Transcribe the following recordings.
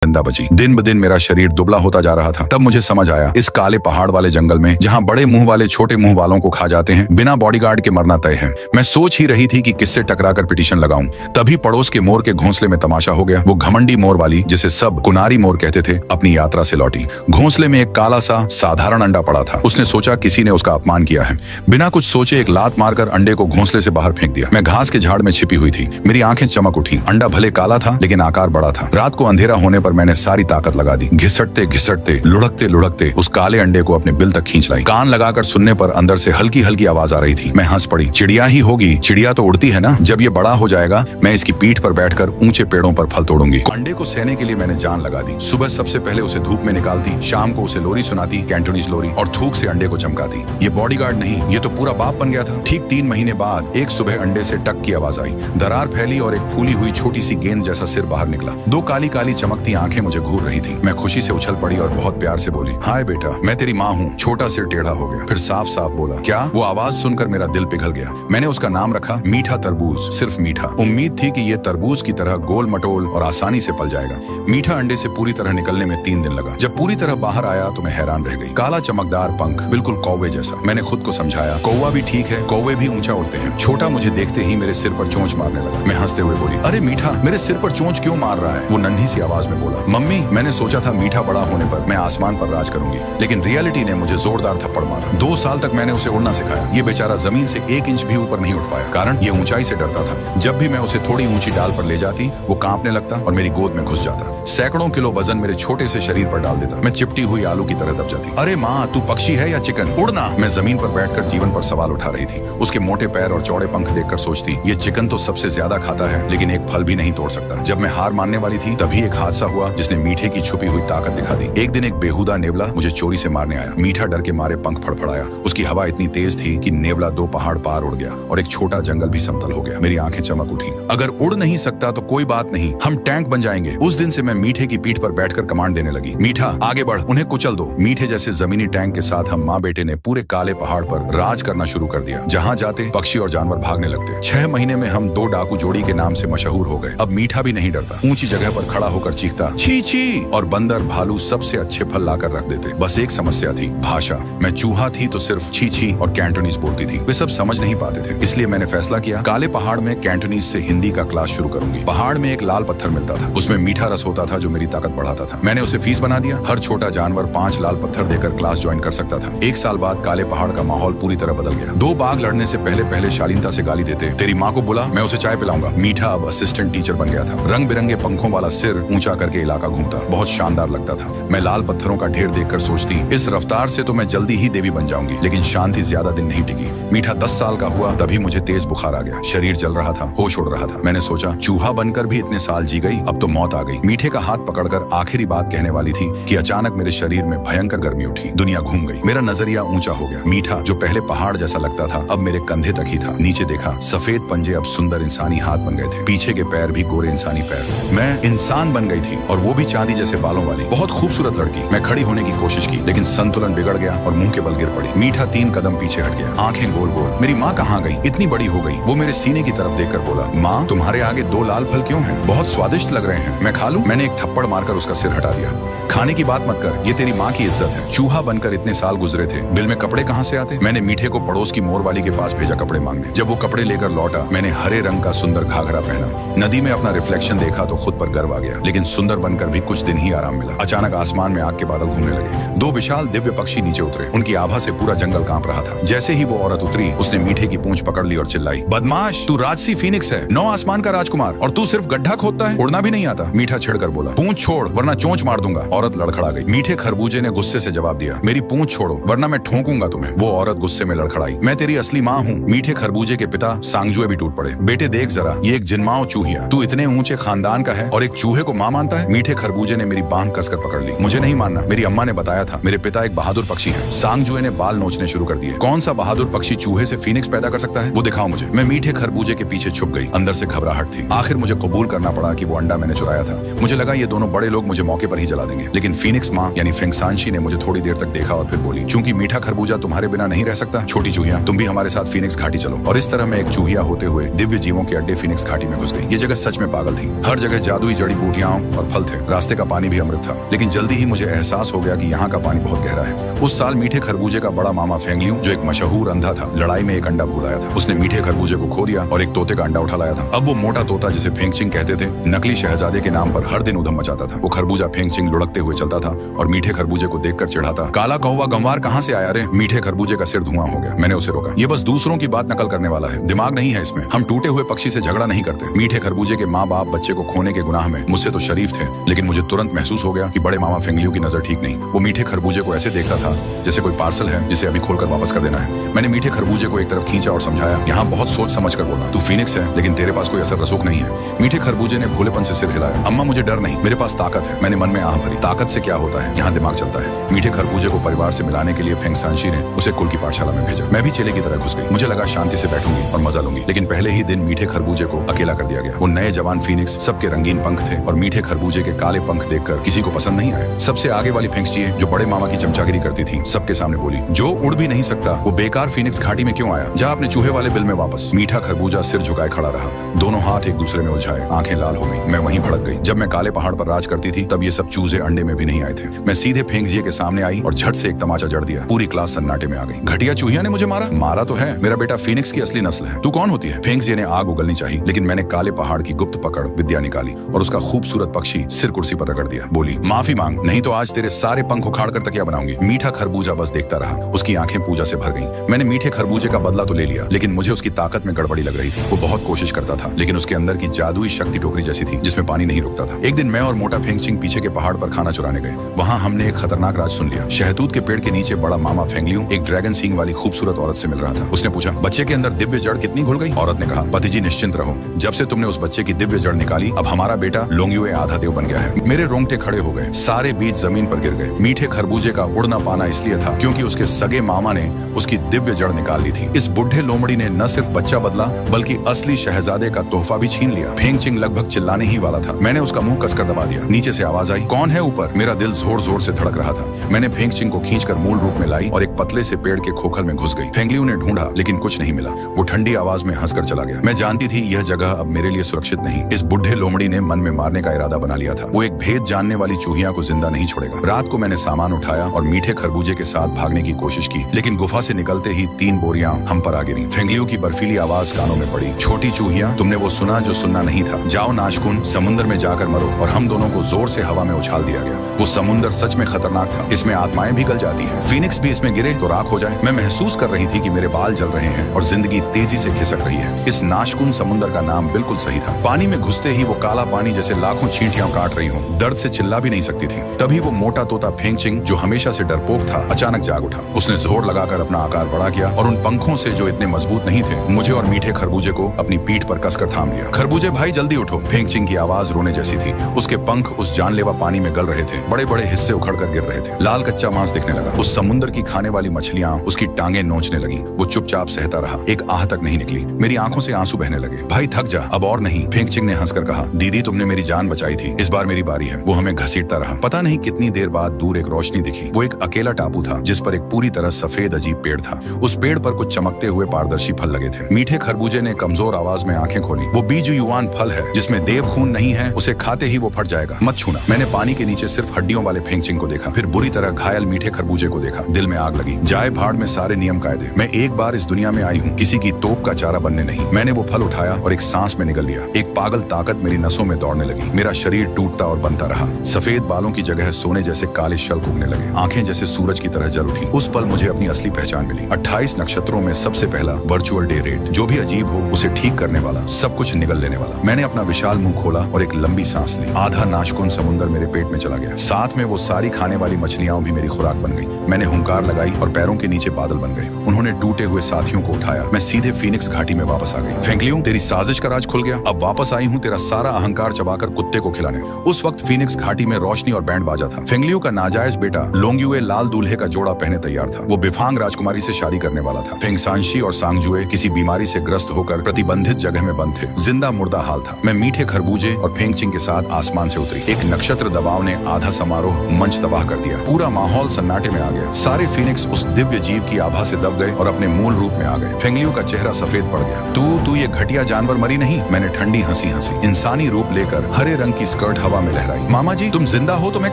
जिंदा बची। दिन ब दिन मेरा शरीर दुबला होता जा रहा था। तब मुझे समझ आया, इस काले पहाड़ वाले जंगल में जहाँ बड़े मुंह वाले छोटे मुंह वालों को खा जाते हैं, बिना बॉडीगार्ड के मरना तय है। मैं सोच ही रही थी कि किससे टकराकर पिटीशन लगाऊं। तभी पड़ोस के मोर के घोंसले में तमाशा हो गया। वो घमंडी मोर वाली, जिसे सब कुनारी मोर कहते थे, अपनी यात्रा से लौटी। घोंसले में एक काला सा साधारण अंडा पड़ा था। उसने सोचा किसी ने उसका अपमान किया है। बिना कुछ सोचे एक लात मारकर अंडे को घोंसले से बाहर फेंक दिया। मैं घास के झाड़ में छिपी हुई थी। मेरी आंखें चमक उठी। अंडा भले काला था, लेकिन आकार बड़ा था। रात को अंधेरा होने पर मैंने सारी ताकत लगा दी। घिसटते घिसटते, लुढ़कते लुढ़कते उस काले अंडे को अपने बिल तक खींच लाई। कान लगाकर सुनने पर अंदर से हल्की हल्की आवाज आ रही थी। मैं हंस पड़ी। चिड़िया ही होगी, चिड़िया तो उड़ती है ना। जब ये बड़ा हो जाएगा, मैं इसकी पीठ पर बैठकर ऊंचे पेड़ों पर फल तोड़ूंगी। अंडे को सहने के लिए मैंने जान लगा दी। सुबह सबसे पहले उसे धूप में निकालती, शाम को उसे लोरी सुनाती, कैंटोनीज लोरी, और थूक से अंडे को चमकाती। ये बॉडीगार्ड नहीं, ये तो पूरा बाप बन गया था। ठीक 3 महीने बाद एक सुबह अंडे से टक की आवाज आई। दरार फैली और एक फूली हुई छोटी सी गेंद जैसा सिर बाहर निकला। 2 काली काली चमकती आंखें मुझे घूर रही थी। मैं खुशी से उछल पड़ी और बहुत प्यार से बोली, हाय बेटा, मैं तेरी माँ हूँ। छोटा सिर टेढ़ा हो गया, फिर साफ साफ बोला, क्या? वो आवाज सुनकर मेरा दिल पिघल गया। मैंने उसका नाम रखा मीठा तरबूज, सिर्फ मीठा। उम्मीद थी कि ये तरबूज की तरह गोल मटोल और आसानी से पल जाएगा। मीठा अंडे से पूरी तरह निकलने में 3 दिन लगा। जब पूरी तरह बाहर आया तो मैं हैरान रह गई। काला चमकदार पंख, बिल्कुल कौवे जैसा। मैंने खुद को समझाया, कौवा भी ठीक है, कौवे भी ऊंचा उड़ते हैं। छोटा मुझे देखते ही मेरे सिर पर चोंच मारने लगा। मैं हंसते हुए बोली, अरे मीठा, मेरे सिर पर चोंच क्यों मार रहा है? वो नन्ही सी आवाज में बोला, मम्मी, मैंने सोचा था मीठा बड़ा होने पर मैं आसमान पर राज करूंगी, लेकिन रियलिटी ने मुझे जोरदार थप्पड़ मारा। 2 साल तक मैंने उसे उड़ना सिखाया। ये बेचारा जमीन से 1 इंच भी ऊपर नहीं उठ पाया, कारण ये ऊंचाई से डरता था। जब भी मैं उसे थोड़ी ऊंची डाल पर ले जाती, वो कांपने लगता और मेरी गोद में घुस जाता। सैकड़ों किलो वजन मेरे छोटे से शरीर पर डाल देता। मैं चिपटी हुई आलू की तरह दब जाती। अरे माँ, तू पक्षी है या चिकन? उड़ना। मैं जमीन पर बैठकर जीवन पर सवाल उठा रही थी। उसके मोटे पैर और चौड़े पंख देखकर सोचती, ये चिकन तो सबसे ज्यादा खाता है, लेकिन एक फल भी नहीं तोड़ सकता। जब मैं हार मानने वाली थी, तभी एक हादसा हुआ जिसने मीठे की छुपी हुई ताकत दिखा दी। एक दिन एक बेहुदा नेवला मुझे चोरी से मारने आया। मीठा डर के मारे पंख फड़फड़ाया। उसकी हवा इतनी तेज थी कि नेवला 2 पहाड़ पार उड़ गया और एक छोटा जंगल भी समतल हो गया। मेरी आंखें चमक उठी। अगर उड़ नहीं सकता तो कोई बात नहीं, हम टैंक बन जाएंगे। उस दिन से मैं मीठे की पीठ पर बैठकर कमांड देने लगी, मीठा आगे बढ़, उन्हें कुचल दो। मीठे जैसे जमीनी टैंक के साथ हम माँ बेटे ने पूरे काले पहाड़ पर राज करना शुरू कर दिया। जहाँ जाते पक्षी और जानवर भागने लगते। 6 महीने में हम 2 डाकू जोड़ी के नाम से मशहूर हो गए। अब मीठा भी नहीं डरता। ऊंची जगह पर खड़ा होकर चीखता, छी छी, और बंदर भालू सबसे अच्छे फल लाकर रख देते। बस एक समस्या थी, भाषा। मैं चूहा थी तो सिर्फ छी छी और कैंटोनीज बोलती थी। वे सब समझ नहीं पाते थे। इसलिए मैंने फैसला किया, काले पहाड़ में कैंटोनीज से हिंदी का क्लास शुरू करूंगी। पहाड़ में एक लाल पत्थर मिलता था। उसमें मीठा रस होता था जो मेरी ताकत बढ़ाता था। मैंने उसे फीस बना दिया। हर छोटा जानवर 5 लाल पत्थर देकर क्लास ज्वाइन कर सकता था। 1 साल बाद काले पहाड़ का माहौल पूरी तरह बदल गया। 2 बाघ लड़ने से पहले पहले शालीनता से गाली देते, तेरी माँ को बुला, मैं उसे चाय पिलाऊंगा। मीठा अब असिस्टेंट टीचर बन गया था। रंग बिरंगे पंखों वाला सिर ऊंचा करके इलाका घूमता, बहुत शानदार लगता था। मैं लाल पत्थरों का ढेर देखकर सोचती, इस रफ्तार से तो मैं जल्दी ही देवी बन जाऊंगी। लेकिन शांति ज्यादा दिन नहीं टिकी। मीठा 10 साल का हुआ, तभी मुझे तेज बुखार आ गया। शरीर जल रहा था, होश उड़ रहा था। मैंने सोचा, चूहा बनकर भी इतने साल जी गई, अब तो मौत आ गई। मीठे का हाथ पकड़कर आखिरी बात कहने वाली थी कि अचानक मेरे शरीर में भयंकर गर्मी उठी। दुनिया घूम गई। मेरा नजरिया ऊंचा हो गया। मीठा जो पहले पहाड़ जैसा लगता था, अब मेरे कंधे तक ही था। नीचे देखा, सफेद पंजे अब सुंदर इंसानी हाथ बन गए थे। पीछे के पैर भी गोरे इंसानी पैर। मैं इंसान बन गई थी, और वो भी चांदी जैसे बालों वाली, बहुत खूबसूरत लड़की। मैं खड़ी होने की कोशिश की, लेकिन संतुलन बिगड़ गया और मुंह के बल गिर पड़ी। मीठा 3 कदम पीछे हट गया, आंखें गोल गोल। मेरी माँ कहाँ गई? इतनी बड़ी हो गई। वो मेरे सीने की तरफ देखकर बोला, माँ, तुम्हारे आगे 2 लाल फल क्यों हैं? बहुत स्वादिष्ट लग रहे हैं, मैं खा लूं? मैंने एक थप्पड़ मारकर उसका सिर हटा दिया। खाने की बात मत कर, ये तेरी माँ की इज्जत है। चूहा बनकर इतने साल गुजरे थे, बिल में कपड़े कहाँ से आते? मैंने मीठे को पड़ोस की मोर वाली के पास भेजा कपड़े मांगने। जब वो कपड़े लेकर लौटा, मैंने हरे रंग का सुंदर घाघरा पहना। नदी में अपना रिफ्लेक्शन देखा तो खुद पर गर्व आ गया। लेकिन सुंदर बनकर भी कुछ दिन ही आराम मिला। अचानक आसमान में आग के बादल घूमने लगे। 2 विशाल दिव्य पक्षी नीचे उतरे। उनकी आभा से पूरा जंगल कांप रहा था। जैसे ही वो औरत उतरी, उसने मीठे की पूंछ पकड़ ली और चिल्लाई, बदमाश, तू राजसी फीनिक्स है, 9 आसमान का राजकुमार, और तू सिर्फ गड्ढा खोदता है, उड़ना भी नहीं आता। मीठा छिड़कर बोला, पूंछ छोड़ वरना चोंच मार दूंगा। औरत लड़खड़ा गई। मीठे खरबूजे ने गुस्से से जवाब दिया, मेरी पूंछ छोड़ो वरना मैं ठोकूंगा तुम्हें। वो औरत गुस्से में लड़खड़ाई, मैं तेरी असली माँ हूँ। मीठे खरबूजे के पिता सांगजुए भी टूट पड़े। बेटे देख जरा, ये एक जिनमाओ चूहिया, तू इतने ऊंचे खानदान का है और एक चूहे को माँ मानता है? मीठे खरबूजे ने मेरी बांह कसकर पकड़ ली। मुझे नहीं मानना, मेरी अम्मा ने बताया था, मेरे पिता एक बहादुर पक्षी है। सांगजुए ने बाल नोचने शुरू कर दिए। कौन सा बहादुर पक्षी चूहे से फीनिक्स पैदा कर सकता है? वो दिखाओ मुझे। मैं मीठे खरबूजे के पीछे छुप गई। अंदर से घबराहट थी। आखिर मुझे कबूल करना पड़ा कि वो अंडा मैंने चुराया था। मुझे लगा ये दोनों बड़े लोग मुझे मौके पर ही जला देंगे। लेकिन फीनिक्स माँ यानी फेंगसानशी ने मुझे थोड़ी देर तक देखा और फिर बोली, चूंकि मीठा खरबूजा तुम्हारे बिना नहीं रह सकता, छोटी चूहिया तुम भी हमारे साथ फीनिक्स घाटी चलो। और इस तरह मैं एक चूहिया होते हुए दिव्य जीवों के अड्डे फीनिक्स घाटी में घुस गई। ये जगह सच में पागल थी। हर जगह जादुई जड़ी बूटियां और फल थे। रास्ते का पानी भी अमृत था। लेकिन जल्दी ही मुझे एहसास हो गया कि यहाँ का पानी बहुत गहरा है। उस साल मीठे खरबूजे का बड़ा मामा फेंगलियू, जो एक मशहूर अंधा था, लड़ाई में एक अंडा भूल आया था। उसने मीठे खरबूजे को खो दिया और एक तोते का अंडा उठा लाया था। अब वो मोटा तोता, जिसे फेंगचिंग कहते थे, नकली शहजादे के नाम पर हर दिन उधम मचाता था। वो खरबूजा फेंगचिंग लुढ़कते हुए चलता था और मीठे खरबूजे को देखकर चिढ़ाता, काला कौवा गंवार कहाँ से आया रे? मीठे खरबूजे का सिर धुआं हो गया। मैंने उसे रोका। ये बस दूसरों की बात नकल करने वाला है, दिमाग नहीं है इसमें। हम टूटे हुए पक्षी से झगड़ा नहीं करते। मीठे खरबूजे के माँ बाप बच्चे को खोने के गुनाह में मुझसे तो शरीफ थे, लेकिन मुझे तुरंत महसूस हो गया कि बड़े मामा फेंगलियू की नजर ठीक नहीं। वो मीठे खरबूजे को ऐसे देखता था जैसे कोई पार्सल है जिसे अभी खोलकर वापस कर देना है। मैंने मीठे खरबूजे को एक तरफ खींचा और समझाया, यहाँ बहुत सोच समझ कर बोलना। तू फीनिक्स है, लेकिन तेरे पास कोई असर रसूख नहीं है। मीठे खरबूजे ने भोलेपन से सिर हिलाया। अम्मा, मुझे डर नहीं, मेरे पास ताकत है। मैंने मन में आह भरी, ताकत से क्या होता है, यहाँ दिमाग चलता है। मीठे खरबूजे को परिवार से मिलाने के लिए फेंगसानशी ने उसे कुल की पाठशाला में भेजा। मैं भी चेले की तरह घुस गई। मुझे लगा शांति से बैठूंगी और मजा लूंगी, लेकिन पहले ही दिन मीठे खरबूजे को अकेला कर दिया गया। वो नए जवान फीनिक्स, सबके रंगीन पंख थे और मीठे खरबूजे के काले पंख देखकर किसी को पसंद नहीं आए। सबसे आगे वाली फेंगचिए, जो बड़े मामा की चमचागिरी करती थी, सबके सामने बोली, जो उड़ भी नहीं सकता वो बेकार फीनिक्स घाटी में क्यों आया? जा अपने चूहे वाले बिल में वापस। मीठा खरबूजा सिर झुकाए खड़ा रहा, दोनों हाथ एक दूसरे में उलझाए, आंखें लाल हो गई। मैं वहीं भड़क गई। जब मैं काले पहाड़ पर राज करती थी तब ये सब चूजे अंडे में भी नहीं आए थे। मैं सीधे फेंगजिए के सामने आई और झट से एक तमाचा जड़ दिया। पूरी क्लास सन्नाटे में आ गई। घटिया चूहिया ने मुझे मारा? मारा तो है, मेरा बेटा फीनिक्स की असली नस्ल है। तू कौन होती है? फेंगजिए ने आग उगलनी चाहिए, लेकिन मैंने काले पहाड़ की गुप्त पकड़ विद्या निकाली और उसका खूबसूरत पक्षी सिर कुर्सी पर रगड़ दिया। बोली, माफी मांग, नहीं तो आज तेरे सारे पंख उखाड़ कर तकिया बनाऊंगी। मीठा खरबूजा बस देखता रहा। उसकी आंखें पूजा से भर गईं। मैंने मीठे खरबूजे का बदला तो ले लिया, लेकिन मुझे उसकी ताकत में गड़बड़ी लग रही थी। वो बहुत कोशिश करता था, लेकिन उसके अंदर की जादुई शक्ति टोकरी जैसी थी जिसमें पानी नहीं रुकता था। एक दिन मैं और मोटा फेंगचिंग पीछे के पहाड़ पर खाना चुराने गए। वहाँ हमने एक खतरनाक राज सुन लिया। शहतूत के पेड़ के नीचे बड़ा मामा फेंगलियू एक ड्रैगन सींग वाली खूबसूरत औरत से मिल रहा था। उसने पूछा, बच्चे के अंदर दिव्य जड़ कितनी घुल गई? औरत ने कहा, पतिजी निश्चिंत रहो, जब से तुमने उस बच्चे की दिव्य जड़ निकाली, अब हमारा बेटा लोंगियुए आधा देव बन गया है। मेरे रोंगटे खड़े हो गए, सारे बीज जमीन पर गिर गए। मीठे खरबूजे का उड़ न पाना इसलिए था क्योंकि उसके सगे मामा ने उसकी दिव्य जड़ निकाल ली थी। इस बुढ़े लोमड़ी ने न सिर्फ बच्चा बदला, बल्कि असली शहजादे का तोहफा भी छीन लिया। फेंगचिंग लगभग चिल्लाने ही वाला था। मैंने उसका मुंह कसकर दबा दिया। नीचे से आवाज आई, कौन है ऊपर? मेरा दिल जोर जोर से धड़क रहा था। मैंने फेंगचिंग को खींचकर मूल रूप में लाई और एक पतले से पेड़ के खोखल में घुस गई। फेंगलियू ने ढूंढा, लेकिन कुछ नहीं मिला। वो ठंडी आवाज में हंसकर चला गया। मैं जानती थी यह जगह अब मेरे लिए सुरक्षित नहीं। इस बुढ़े लोमड़ी ने मन में मारने का इरादा बना लिया था। वो एक भेद जानने वाली चूहिया को जिंदा नहीं छोड़ेगा। रात को मैंने सामान उठाया और मीठे खरबूजे के साथ भागने की कोशिश की, लेकिन गुफा से निकलते ही 3 बोरियां हम पर आ गिरी। फेंगलियू की बर्फीली आवाज कानों में पड़ी, छोटी चूहिया, तुमने वो सुना जो सुनना नहीं था। जाओ नाशकुन, समुद्र में जाकर मरो। और हम दोनों को जोर से हवा में उछाल दिया गया। वो समुद्र सच में खतरनाक था। इसमें आत्माएं भी गल जाती हैं। फीनिक्स भी इसमें गिरे तो राख हो जाए। मैं महसूस कर रही थी कि मेरे बाल जल रहे हैं और जिंदगी तेजी से खिसक रही है। इस नाशकुन समुद्र का नाम बिल्कुल सही था। पानी में घुसते ही वो काला पानी जैसे लाखों चींटियां काट रही हूँ। दर्द से चिल्ला भी नहीं सकती थी। तभी वो मोटा तोता फेंगचिंग, जो हमेशा से डरपोक था, अचानक जाग उठा। उसने जोर लगाकर अपना आकार बड़ा किया और उन पंखों से, जो इतने मजबूत नहीं थे, मुझे और मीठे खरबूजे को अपनी पीठ पर कसकर थाम लिया। खरबूजे भाई जल्दी उठो। फेंगचिंग की आवाज रोने जैसी थी। उसके पंख उस जानलेवा पानी में गल रहे थे। बड़े बड़े हिस्से उखड़कर गिर रहे थे। लाल कच्चा मांस दिखने लगा। उस समुद्र की खाने वाली मछलियां उसकी टांगें नोचने लगी। वो चुपचाप सहता रहा। एक आह तक नहीं निकली। मेरी आंखों से आंसू बहने लगे। भाई थक जा, अब और नहीं। फेंगचिंग ने हंसकर कहा, दीदी तुमने मेरी जान बचाई थी, इस बार मेरी बारी है। वो हमें घसीटता रहा। पता नहीं कितनी देर बाद दूर एक रोशनी दिखी। वो एक अकेला टापू था जिस पर एक पूरी तरह सफेद अजीब पेड़ था। उस पेड़ पर कुछ चमकते हुए पारदर्शी फल लगे थे। मीठे खरबूजे ने कमजोर आवाज में आंखें खोली। वो बीज युवान फल है जिसमें देव खून नहीं है, उसे खाते ही वो फट जाएगा, मत छूना। मैंने पानी के नीचे सिर्फ हड्डियों वाले फेंगचिंग को देखा, फिर बुरी तरह घायल मीठे खरबूजे को देखा। दिल में आग लगी। जाए भाड़ में सारे नियम कायदे। मैं एक बार इस दुनिया में आई हूँ, किसी की तोप का चारा बनने नहीं। मैंने वो फल उठाया और एक सांस में निगल लिया। एक पागल ताकत मेरी नसों में दौड़ने लगी। मेरा शरीर टूटता और बनता रहा। सफेद बालों की जगह सोने जैसे काले शल्क उगने लगे। आंखें जैसे सूरज की तरह जल उठी। उस पल मुझे अपनी असली पहचान मिली। 28 नक्षत्रों में सबसे पहला वर्चुअल डे रेट। जो भी अजीब हो उसे ठीक करने वाला, सब कुछ निगल लेने वाला। मैंने अपना विशाल मुंह खोला और एक लंबी सांस ली। आधा नाशकुन समुद्र मेरे पेट में चला गया। साथ में वो सारी खाने वाली मछलियां भी मेरी खुराक बन गई। मैंने हुंकार लगाई और पैरों के नीचे बादल बन गए। उन्होंने टूटे हुए साथियों को उठाया। मैं सीधे फीनिक्स घाटी में वापस आ गई। फेंगलियू, तेरी साजिश का राज खुल गया। अब वापस आई हूँ तेरा सारा अहंकार चबाकर कुत्ते को खिलाने। उस वक्त फीनिक्स घाटी में रोशनी और बैंड बाजा था। फेंगलियू का नाजायज बेटा लोंगियुए लाल दूल्हे का जोड़ा पहने तैयार था। वो बिफांग राजकुमारी से शादी करने वाला था। फेंगसानशी और सांगजुए किसी बीमारी से ग्रस्त होकर प्रतिबंधित जगह में बंद थे। जिंदा मुर्दा हाल था। मैं मीठे खरबूजे और फेंगचिंग के साथ आसमान से उतरी। एक नक्षत्र दबाव ने आधा समारोह मंच तबाह कर दिया। पूरा माहौल सन्नाटे में आ गया। सारे फीनिक्स उस दिव्य जीव की आभा से दब गए और अपने मूल रूप में आ गए। फेंगलियो का चेहरा सफेद पड़ गया। तू ये घटिया जानवर मरी नहीं? मैंने ठंडी हंसी हंसी। इंसानी रूप लेकर हरे रंग की स्कर्ट हवा में लहराई। मामा जी, तुम जिंदा हो तो मैं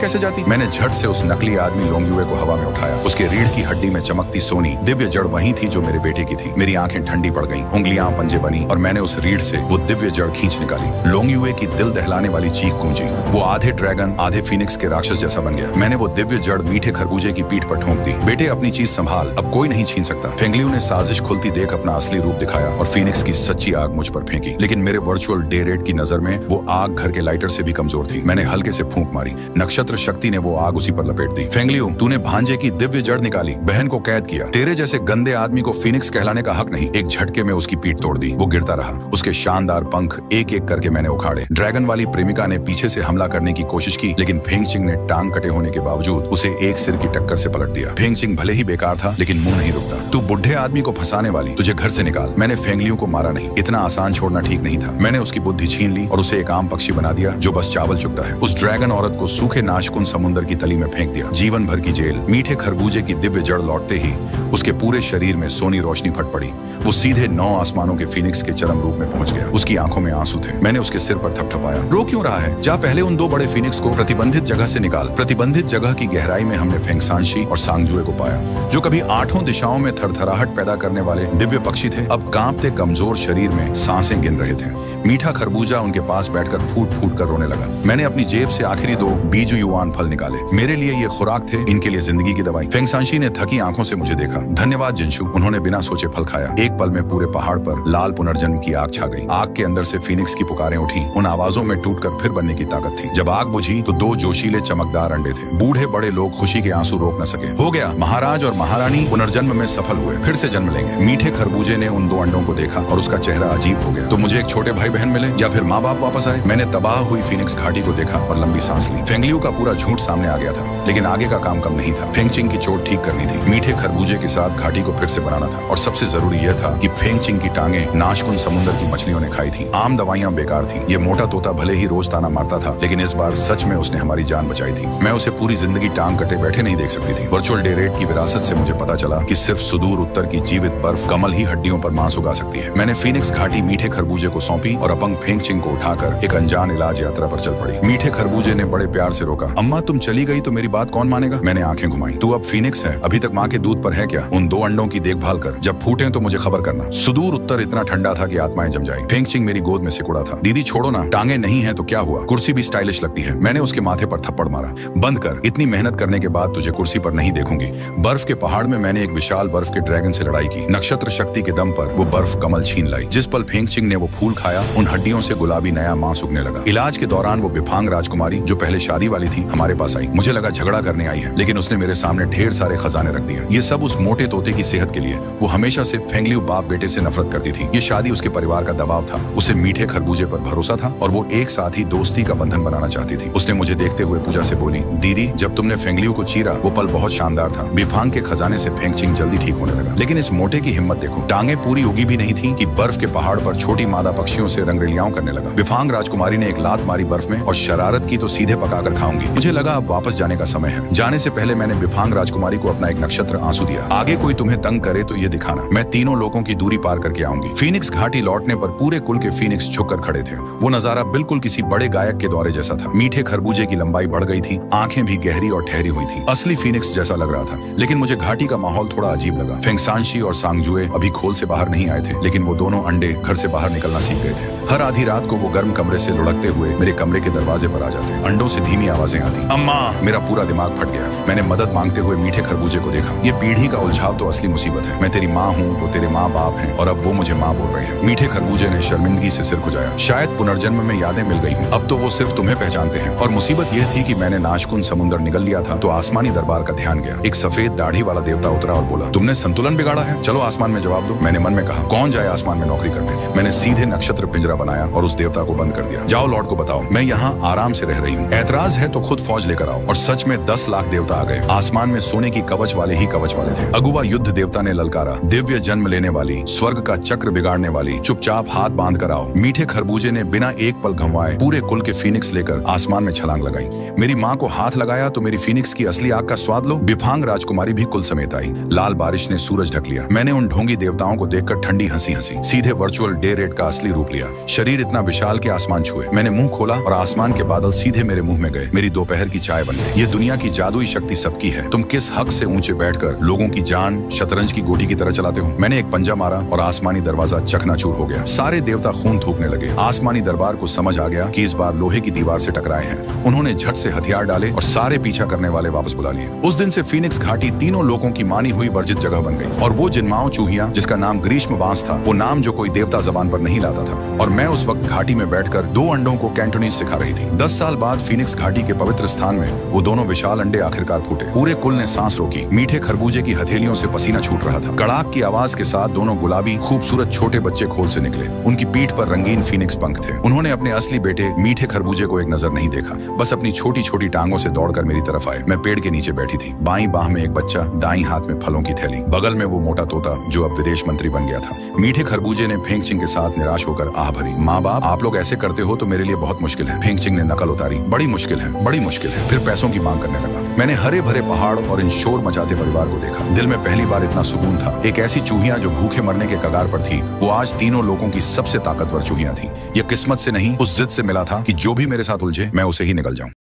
कैसे जाती? मैंने झट से उस नकली आदमी लोंगयुए को हवा में उठाया। उसके रीढ़ की हड्डी में चमकती सोनी दिव्य जड़ वही थी जो मेरे बेटे की थी। मेरी आंखें ठंडी पड़ गईं, उंगलियां पंजे बनी और मैंने उस रीढ़ से वो दिव्य जड़ खींच निकाली। लोंगयुए की दिल दहलाने वाली चीख गूंजी। वो आधे ड्रैगन आधे फीनिक्स के राक्षस जैसा बन गया। मैंने वो दिव्य जड़ मीठे खरबूजे की पीठ पर ठोंक दी। बेटे, अपनी चीज संभाल, अब कोई नहीं छीन सकता। फेंगलियो ने साजिश खुलती देख अपना असली रूप दिखाया और फीनिक्स की सच्ची आग मुझ पर फेंकी। लेकिन मेरे वर्चुअल डे रेड की नजर में वो आग घर के लाइटर से भी कमजोर थी। मैंने हल्के से फूंक मारी। नक्षत्र शक्ति ने वो आग उसी पर लपेट दी। फेंगलियो, तूने भांजे की दिव्य जड़ निकाली, बहन को कैद किया। तेरे जैसे गंदे आदमी को फीनिक्स कहलाने का हक नहीं। एक झटके में उसकी पीठ तोड़ दी। वो गिरता रहा। उसके शानदार पंख एक एक करके मैंने उखाड़े। ड्रैगन वाली प्रेमिका ने पीछे से हमला करने की कोशिश की, लेकिन फेंगचिंग ने टांग कटे होने के बावजूद उसे एक सिर की टक्कर से पलट दिया। फेंगचिंग भले ही बेकार था, लेकिन मुंह नहीं रुकता। तू बुढ़े आदमी को फंसाने वाली, तुझे घर से निकाल। मैंने फेंगलियो को मारा नहीं। इतना आसान छोड़ना ठीक नहीं था। मैंने उसकी बुद्धि छीन ली और उसे एक आम पक्षी बना दिया जो बस चावल चुगता है। उस ड्रैगन औरत को सूखे नाशकुन समुद्र की तली में फेंक दिया। जीवन भर की जेल। मीठे खरबूजे की दिव्य जड़ लौटते ही उसके पूरे शरीर में सोनी रोशनी फट पड़ी। वो सीधे 9 आसमानों के फीनिक्स के चरम रूप में पहुंच गया। उसकी आंखों में आंसू थे। मैंने उसके सिर पर थपथपाया। रो क्यों रहा है? जा पहले उन 2 बड़े फीनिक्स को प्रतिबंधित जगह से निकाल। प्रतिबंधित जगह की गहराई में हमने फेंगसांशी और सांगजुए को पाया, जो कभी 8 दिशाओं में थरथराहट पैदा करने वाले दिव्य पक्षी थे, अब कांपते कमजोर शरीर में सांसें गिन रहे थे। मीठा खरबूजा उनके पास बैठकर फूट फूट कर रोने लगा। मैंने अपनी जेब से आखिरी 2 बीजू युवान फल निकाले। मेरे लिए ये खुराक थे, इनके लिए जिंदगी की दवाई। फेंगसांशी ने थकी आंखों से मुझे देखा। धन्यवाद जिंशु। उन्होंने बिना सोचे फल खाया। एक पल में पूरे पहाड़ पर लाल पुनर्जन्म की आग छा गई। आग के अंदर से फीनिक्स की पुकारें उठी। उन आवाजों में टूटकर फिर बनने की ताकत थी। जब आग बुझी तो 2 जोशीले चमकदार अंडे थे। बूढ़े बड़े लोग खुशी के आंसू रोक न सके। हो गया, महाराज और महारानी पुनर्जन्म में सफल हुए, फिर से जन्म लेंगे। मीठे खरबूजे ने उन 2 अंडों को देखा और उसका चेहरा अजीब हो गया। तो मुझे एक छोटे भाई बहन मिले या फिर माँ बाप वापस आए? मैंने तबाह हुई फीनिक्स घाटी को देखा और लंबी सांस ली। फेंगलियो का पूरा झूठ सामने आ गया था, लेकिन आगे का काम कम नहीं था। फेंगचिंग की चोट ठीक करनी थी। मीठे खरबूजे के साथ घाटी को फिर से बनाना था। और सबसे जरूरी यह था कि फेंगचिंग की टांगे नाशकुन समुद्र की मछलियों ने खाई थी। आम दवाइयां बेकार थी। ये मोटा तोता भले ही रोज ताना मारता था, लेकिन इस बार सच में उसने हमारी जान बचाई थी। मैं उसे पूरी जिंदगी टांग कटे बैठे नहीं देख सकती थी। वर्चुअल डे रेड की विरासत से मुझे पता चला कि सिर्फ सुदूर उत्तर की जीवित बर्फ कमल ही हड्डियों पर मांस उगा सकती है। मैंने फीनिक्स घाटी मीठे खरबूजे को सौंपी और अपंग फेंगचिंग को उठाकर एक अनजान इलाज यात्रा पर चल पड़ी। मीठे खरबूजे ने बड़े प्यार से रोका। अम्मा, तुम चली गई तो मेरी बात कौन मानेगा? मैंने आंखें घुमाई। तू अब फीनिक्स है, अभी तक माँ के दूध पर है क्या? उन 2 अंडों की देखभाल कर, जब फूटे तो मुझे खबर करना। सुदूर उत्तर इतना ठंडा था कि आत्माएं जम जाए। फेंगचिंग मेरी गोद में सिकुड़ा था। दीदी छोड़ो ना, टांगे नहीं है तो क्या हुआ? कुर्सी भी स्टाइलिश लगती है। मैंने उसके माथे पर थप्पड़ मारा। बंद कर, इतनी मेहनत करने के बाद तुझे कुर्सी पर नहीं देखूंगी। बर्फ के पहाड़ में मैंने एक विशाल बर्फ के ड्रैगन से लड़ाई की। नक्षत्र शक्ति के दम पर वो बर्फ कमल छीन लाई। जिस पल फेंगचिंग ने वो फूल खाया, उन हड्डियों से गुलाबी नया मांस उगने लगा। इलाज के दौरान वो बिफांग राजकुमारी, जो पहले शादी वाली थी, हमारे पास आई। मुझे लगा झगड़ा करने आई है, लेकिन उसने मेरे सामने ढेर सारे खजाने रख दिए। ये सब उस मोटे तोते की सेहत के लिए। वो हमेशा से फेंगलियो बाप बेटे से नफरत करती थी। ये शादी उसके परिवार का दबाव था। उसे मीठे खरबूजे पर भरोसा था और वो एक साथ ही दोस्ती का बंधन बनाना चाहती थी। उसने मुझे देखते हुए पूजा से बोली, दीदी, जब तुमने फेंगलियो को चीरा वो पल बहुत शानदार था। बिफांग के खजाने से फेंगचिंग जल्दी ठीक होने लगा। लेकिन इस मोटे की हिम्मत देखो। टांगे पूरी उगी भी नहीं थी कि बर्फ के पहाड़ पर छोटी मादा पक्षियों से रंगरेलियां करने लगा। बिफांग राजकुमारी ने एक लात मारी बर्फ में और शरारत की तो सीधे पकाकर खाऊंगी। मुझे लगा अब वापस जाने का समय है। जाने से पहले मैंने बिफांग राजकुमारी को अपना एक नक्षत्र आंसू दिया। आगे कोई तुम्हें तंग करे तो ये दिखाना, मैं तीनों लोगों की दूरी पार करके आऊंगी। फीनिक्स घाटी लौटने पर पूरे कुल के फीनिक्स झुककर खड़े थे। वो नजारा बिल्कुल किसी बड़े गायक के दौरे जैसा था। मीठे खरबूजे की लंबाई बढ़ गई थी, आंखें भी गहरी और ठहरी हुई थी। असली फीनिक्स जैसा लग रहा था। लेकिन मुझे घाटी का माहौल थोड़ा अजीब लगा। फेंगसांशी और सांगजुए अभी खोल से बाहर नहीं आए थे, लेकिन वो दोनों अंडे घर से बाहर निकलना सीख गए थे। हर आधी रात को वो गर्म कमरे से लुढ़कते हुए मेरे कमरे के दरवाजे पर आ जाते। अंडों से धीमी आवाजें आती। अम्मा! मेरा पूरा दिमाग फट गया। मैंने मदद मांगते हुए मीठे खरबूजे को देखा। ये पीढ़ी का उलझाव तो असली मुसीबत है। मैं तेरी माँ हूँ, वो तेरे माँ बाप हैं, और अब वो मुझे माँ बोल रहे हैं। मीठे खरबूजे ने शर्मिंदगी से सिर खुजाया। शायद पुनर्जन्म में यादें मिल गई हूँ। अब तो वो सिर्फ तुम्हें पहचानते हैं। और मुसीबत यह थी कि मैंने नाशकुन समुद्र निगल लिया था तो आसमानी दरबार का ध्यान गया। एक सफेद दाढ़ी वाला देवता उतरा और बोला, तुमने संतुलन बिगाड़ा है, चलो आसमान में जवाब दो। मैंने मन में कहा, कौन जाए आसमान में नौकरी करने। मैंने सीधे नक्षत्र पिंजरा बनाया और उस देवता को बंद कर दिया। जाओ लॉर्ड को बताओ मैं यहाँ आराम से रह रही हूँ। ऐतराज है तो खुद फौज लेकर आओ। और सच में 10 लाख देवता आ गए। आसमान में सोने की कवच वाले ही कवच वाले थे। अगुवा युद्ध देवता ने ललकारा, दिव्य जन्म लेने वाली, स्वर्ग का चक्र बिगाड़ने वाली, चुपचाप हाथ बांध कर आओ। मीठे खरबूजे ने बिना एक पल घंवाए पूरे कुल के फीनिक्स लेकर आसमान में छलांग लगाई। मेरी माँ को हाथ लगाया तो मेरी फीनिक्स की असली आग का स्वाद लो। बिफांग राजकुमारी भी कुल समेत आई। लाल बारिश ने सूरज ढक लिया। मैंने उन ढोंगी देवताओं को देखकर ठंडी हंसी हंसी। सीधे वर्चुअल डे रेड का असली रूप लिया। शरीर इतना विशाल के आसमान छुए। मैंने मुंह खोला और आसमान के बादल सीधे मेरे मुंह में गए। मेरी दोपहर की चाय बन गई। ये दुनिया की जादुई शक्ति सबकी है। तुम किस हक से ऊंचे बैठकर लोगों की जान शतरंज की गोटी की तरह चलाते हो? मैंने एक पंजा मारा और आसमानी दरवाजा चकनाचूर हो गया। सारे देवता खून थूकने लगे। आसमानी दरबार को समझ आ गया कि इस बार लोहे की दीवार से टकराए हैं। उन्होंने झट से हथियार डाले और सारे पीछा करने वाले वापस बुला लिए। उस दिन से फीनिक्स घाटी तीनों लोगों की मानी हुई वर्जित जगह बन गई। और वो जिनमाओ चूहिया जिसका नाम ग्रीष्म बांस था, वो नाम जो कोई देवता जबान पर नहीं लाता था। और मैं उस वक्त घाटी में बैठकर 2 अंडों को कैंटोनीज सिखा रही थी। 10 साल बाद फीनिक्स घाटी के पवित्र स्थान में वो दोनों विशाल अंडे आखिरकार फूटे। पूरे कुल ने सांस रोकी। मीठे खरबूजे की हथेलियों से पसीना छूट रहा था। कड़ाक की आवाज के साथ दोनों गुलाबी खूबसूरत छोटे बच्चे खोल से निकले। उनकी पीठ पर रंगीन फीनिक्स पंख थे। उन्होंने अपने असली बेटे मीठे खरबूजे को एक नजर नहीं देखा, बस अपनी छोटी छोटी टांगों से दौड़कर मेरी तरफ आए। मैं पेड़ के नीचे बैठी थी। बाईं बाह में एक बच्चा, दाईं हाथ में फलों की थैली, बगल में वो मोटा तोता जो अब विदेश मंत्री बन गया था। मीठे खरबूजे ने फेंगचिंग के साथ निराश होकर आह भरी, माँ बाप आप लोग ऐसे करते हो तो मेरे लिए बहुत मुश्किल है। फेंगचिंग ने नकल उतारी, बड़ी मुश्किल है, बड़ी मुश्किल है। फिर पैसों की मांग करने लगा। मैंने हरे भरे पहाड़ और इन शोर मचाते परिवार को देखा। दिल में पहली बार इतना सुकून था। एक ऐसी चूहिया जो भूखे मरने के कगार पर थी, वो आज तीनों लोगों की सबसे ताकतवर चूहिया थी। यह किस्मत से नहीं, उस जिद से मिला था कि जो भी मेरे साथ उलझे मैं उसे ही निगल जाऊं।